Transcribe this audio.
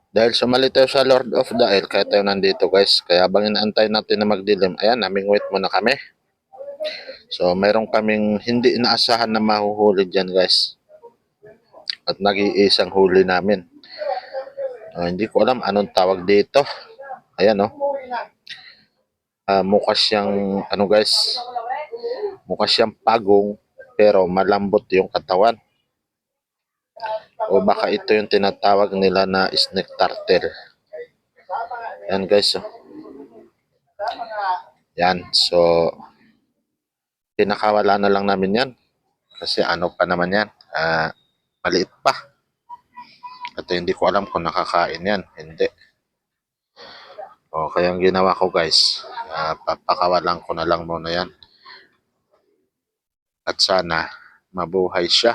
Dahil sumali tayo sa Lord of the Air, kaya tayo nandito guys. Kaya habang inaantay natin na magdilim, ayan, naming wait muna kami. So, mayroon kaming hindi inaasahan na mahuhuli dyan guys. At nag-iisang huli namin. Hindi ko alam anong tawag dito. Ayan oh. Mukha siyang, ano guys, mukha siyang pagong, pero malambot yung katawan. O baka ito yung tinatawag nila na snake turtle. Yan guys oh. Yan, so pinakawala na lang namin yan. Kasi ano pa naman yan, maliit pa. At hindi ko alam kung nakakain yan, hindi. O kaya ang ginawa ko guys, papakawalan ko na lang muna yan. At sana mabuhay siya.